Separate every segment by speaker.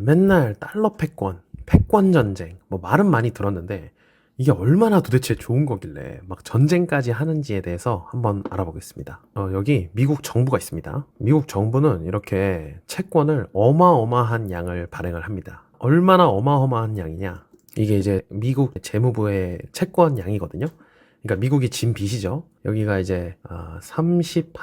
Speaker 1: 맨날 달러 패권, 패권 전쟁, 뭐 말은 많이 들었는데 이게 얼마나 도대체 좋은 거길래 막 전쟁까지 하는지에 대해서 한번 알아보겠습니다. 여기 미국 정부가 있습니다. 미국 정부는 이렇게 채권을 어마어마한 양을 발행을 합니다. 얼마나 어마어마한 양이냐? 이게 이제 미국 재무부의 채권 양이거든요. 그러니까 미국이 진 빚이죠. 여기가 이제 36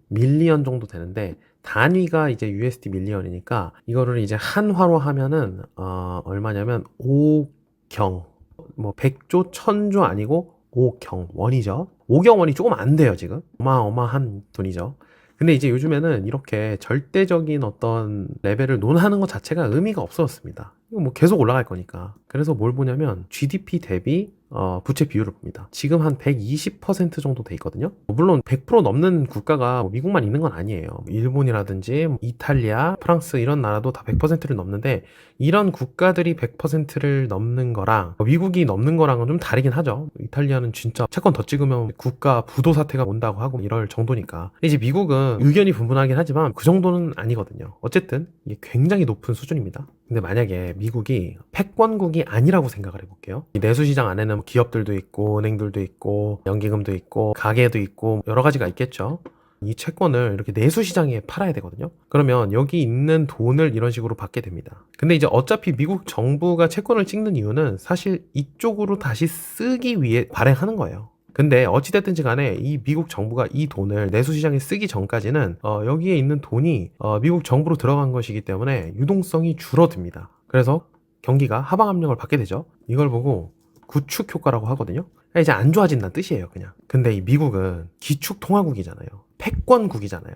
Speaker 1: 밀리언 정도 되는데 단위가 이제 USD 밀리언이니까 이거를 이제 한화로 하면은 얼마냐면 5경 뭐 100조 1000조 아니고 5경 원이죠. 5경 원이 조금 안 돼요, 지금. 어마어마한 돈이죠. 근데 이제 요즘에는 이렇게 절대적인 어떤 레벨을 논하는 것 자체가 의미가 없어졌습니다. 이거 뭐 계속 올라갈 거니까. 그래서 뭘 보냐면 GDP 대비 부채 비율을 봅니다. 지금 한 120% 정도 돼 있거든요. 물론 100% 넘는 국가가 미국만 있는 건 아니에요. 일본이라든지 이탈리아, 프랑스 이런 나라도 다 100%를 넘는데 이런 국가들이 100%를 넘는 거랑 미국이 넘는 거랑은 좀 다르긴 하죠. 이탈리아는 진짜 채권 더 찍으면 국가 부도 사태가 온다고 하고 이럴 정도니까. 이제 미국은 의견이 분분하긴 하지만 그 정도는 아니거든요. 어쨌든 이게 굉장히 높은 수준입니다. 근데 만약에 미국이 패권국이 아니라고 생각을 해볼게요. 이 내수시장 안에는 기업들도 있고 은행들도 있고 연기금도 있고 가게도 있고 여러 가지가 있겠죠. 이 채권을 이렇게 내수시장에 팔아야 되거든요. 그러면 여기 있는 돈을 이런 식으로 받게 됩니다. 근데 이제 어차피 미국 정부가 채권을 찍는 이유는 사실 이쪽으로 다시 쓰기 위해 발행하는 거예요. 근데 어찌됐든지 간에 이 미국 정부가 이 돈을 내수시장에 쓰기 전까지는 여기에 있는 돈이 미국 정부로 들어간 것이기 때문에 유동성이 줄어듭니다. 그래서 경기가 하방 압력을 받게 되죠. 이걸 보고 구축 효과라고 하거든요. 이제 안 좋아진다는 뜻이에요, 그냥. 근데 이 미국은 기축 통화국이잖아요. 패권국이잖아요.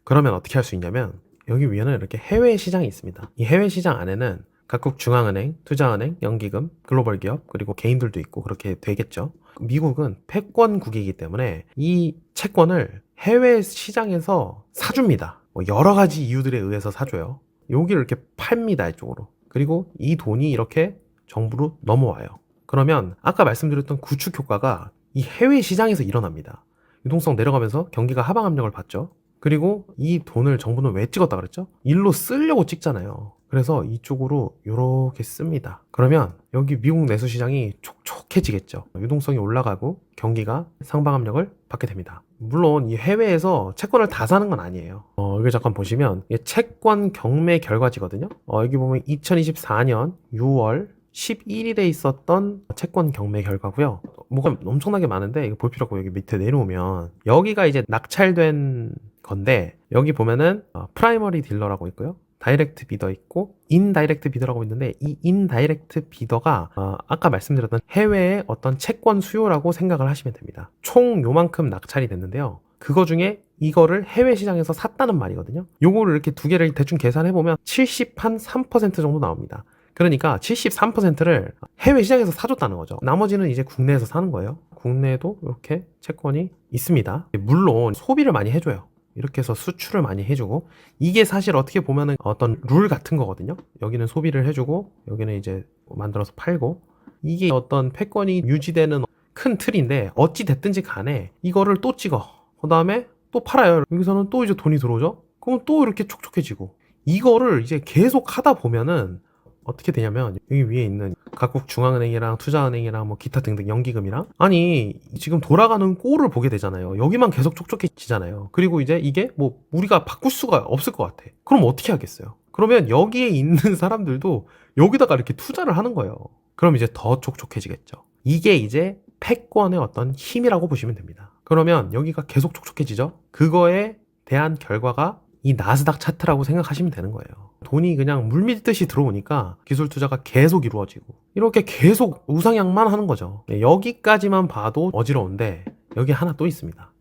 Speaker 1: 그러면 어떻게 할 수 있냐면 여기 위에는 이렇게 해외 시장이 있습니다. 이 해외 시장 안에는 각국 중앙은행, 투자은행, 연기금, 글로벌 기업, 그리고 개인들도 있고 그렇게 되겠죠. 미국은 패권국이기 때문에 이 채권을 해외 시장에서 사줍니다. 뭐 여러 가지 이유들에 의해서 사줘요. 여기를 이렇게 팝니다, 이쪽으로. 그리고 이 돈이 이렇게 정부로 넘어와요. 그러면 아까 말씀드렸던 구축 효과가 이 해외 시장에서 일어납니다. 유동성 내려가면서 경기가 하방 압력을 받죠. 그리고 이 돈을 정부는 왜 찍었다 그랬죠? 일로 쓰려고 찍잖아요. 그래서 이쪽으로 이렇게 씁니다. 그러면 여기 미국 내수 시장이 촉촉해지겠죠. 유동성이 올라가고 경기가 상방 압력을 받게 됩니다. 물론 이 해외에서 채권을 다 사는 건 아니에요. 여기 잠깐 보시면 이게 채권 경매 결과지거든요. 여기 보면 2024년 6월 11일에 있었던 채권 경매 결과고요. 뭐가 엄청나게 많은데 이거 볼 필요 없고 여기 밑에 내려오면 여기가 이제 낙찰된 건데 여기 보면은 프라이머리 딜러라고 있고요. 다이렉트 비더 있고 인다이렉트 비더라고 있는데 이 인다이렉트 비더가 아까 말씀드렸던 해외의 어떤 채권 수요라고 생각을 하시면 됩니다. 총 요만큼 낙찰이 됐는데요. 그거 중에 이거를 해외 시장에서 샀다는 말이거든요. 요거를 이렇게 두 개를 대충 계산해보면 73% 정도 나옵니다. 그러니까 73%를 해외 시장에서 사줬다는 거죠. 나머지는 이제 국내에서 사는 거예요. 국내에도 이렇게 채권이 있습니다. 물론 소비를 많이 해줘요. 이렇게 해서 수출을 많이 해주고 이게 사실 어떻게 보면은 어떤 룰 같은 거거든요. 여기는 소비를 해주고 여기는 이제 만들어서 팔고 이게 어떤 패권이 유지되는 큰 틀인데 어찌 됐든지 간에 이거를 또 찍어. 그 다음에 또 팔아요. 여기서는 또 이제 돈이 들어오죠. 그럼 또 이렇게 촉촉해지고 이거를 이제 계속 하다 보면은 어떻게 되냐면 여기 위에 있는 각국 중앙은행이랑 투자은행이랑 뭐 기타 등등 연기금이랑 아니 지금 돌아가는 꼴을 보게 되잖아요. 여기만 계속 촉촉해지잖아요. 그리고 이제 이게 뭐 우리가 바꿀 수가 없을 것 같아. 그럼 어떻게 하겠어요? 그러면 여기에 있는 사람들도 여기다가 이렇게 투자를 하는 거예요. 그럼 이제 더 촉촉해지겠죠. 이게 이제 패권의 어떤 힘이라고 보시면 됩니다. 그러면 여기가 계속 촉촉해지죠. 그거에 대한 결과가 이 나스닥 차트라고 생각하시면 되는 거예요. 돈이 그냥 물밀듯이 들어오니까 기술 투자가 계속 이루어지고 이렇게 계속 우상향만 하는 거죠. 여기까지만 봐도 어지러운데 여기 하나 또 있습니다.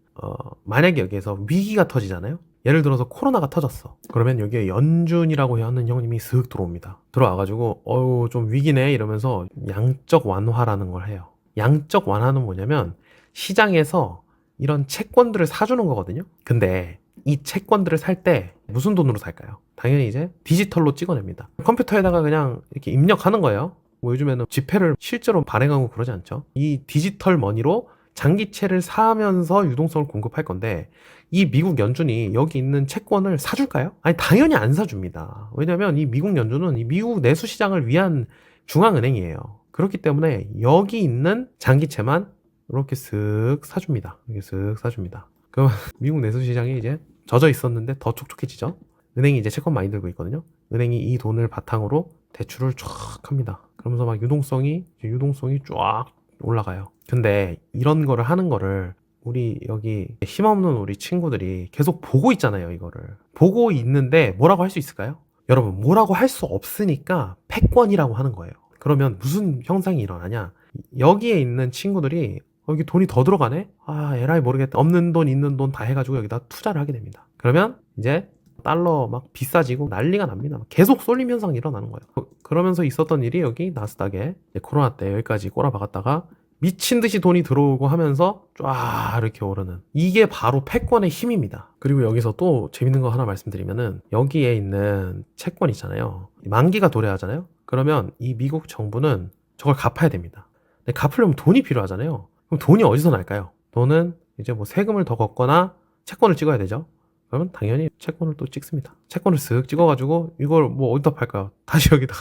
Speaker 1: 만약에 여기에서 위기가 터지잖아요. 예를 들어서 코로나가 터졌어. 그러면 여기에 연준이라고 하는 형님이 슥 들어옵니다. 들어와가지고 좀 위기네 이러면서 양적 완화라는 걸 해요. 양적 완화는 뭐냐면 시장에서 이런 채권들을 사주는 거거든요. 근데 이 채권들을 살 때 무슨 돈으로 살까요? 당연히 이제 디지털로 찍어냅니다. 컴퓨터에다가 그냥 이렇게 입력하는 거예요. 뭐 요즘에는 지폐를 실제로 발행하고 그러지 않죠. 이 디지털 머니로 장기채를 사면서 유동성을 공급할 건데 이 미국 연준이 여기 있는 채권을 사줄까요? 아니 당연히 안 사줍니다. 왜냐면 이 미국 연준은 이 미국 내수 시장을 위한 중앙은행이에요. 그렇기 때문에 여기 있는 장기채만 이렇게 쓱 사줍니다. 이렇게 쓱 사줍니다. 그럼 미국 내수 시장이 이제 져져 있었는데 더 촉촉해지죠. 은행이 이제 채권 많이 들고 있거든요. 은행이 이 돈을 바탕으로 대출을 쫙 합니다. 그러면서 막 유동성이 쫙 올라가요. 근데 이런 거를 하는 거를 우리 여기 힘없는 우리 친구들이 계속 보고 있잖아요. 이거를 보고 있는데 뭐라고 할 수 있을까요? 여러분 뭐라고 할 수 없으니까 패권이라고 하는 거예요. 그러면 무슨 현상이 일어나냐, 여기에 있는 친구들이 여기 돈이 더 들어가네? 아 에라이 모르겠다. 없는 돈 있는 돈 다 해가지고 여기다 투자를 하게 됩니다. 그러면 이제 달러 막 비싸지고 난리가 납니다. 계속 쏠림 현상이 일어나는 거예요. 그러면서 있었던 일이 여기 나스닥에 코로나 때 여기까지 꼬라박았다가 미친 듯이 돈이 들어오고 하면서 쫙 이렇게 오르는, 이게 바로 패권의 힘입니다. 그리고 여기서 또 재밌는 거 하나 말씀드리면은 여기에 있는 채권 있잖아요. 만기가 도래하잖아요. 그러면 이 미국 정부는 저걸 갚아야 됩니다. 근데 갚으려면 돈이 필요하잖아요. 그럼 돈이 어디서 날까요? 돈은 이제 뭐 세금을 더 걷거나 채권을 찍어야 되죠. 그러면 당연히 채권을 또 찍습니다. 채권을 쓱 찍어가지고 이걸 뭐 어디다 팔까요? 다시 여기다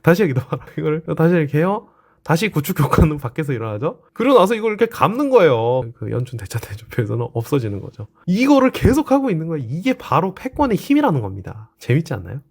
Speaker 1: 다시 여기다 팔아. 이걸 다시 이렇게 해요. 다시 구축 효과는 밖에서 일어나죠. 그러고 나서 이걸 이렇게 갚는 거예요. 그 연준 대차 대조표에서는 없어지는 거죠. 이거를 계속 하고 있는 거예요. 이게 바로 패권의 힘이라는 겁니다. 재밌지 않나요?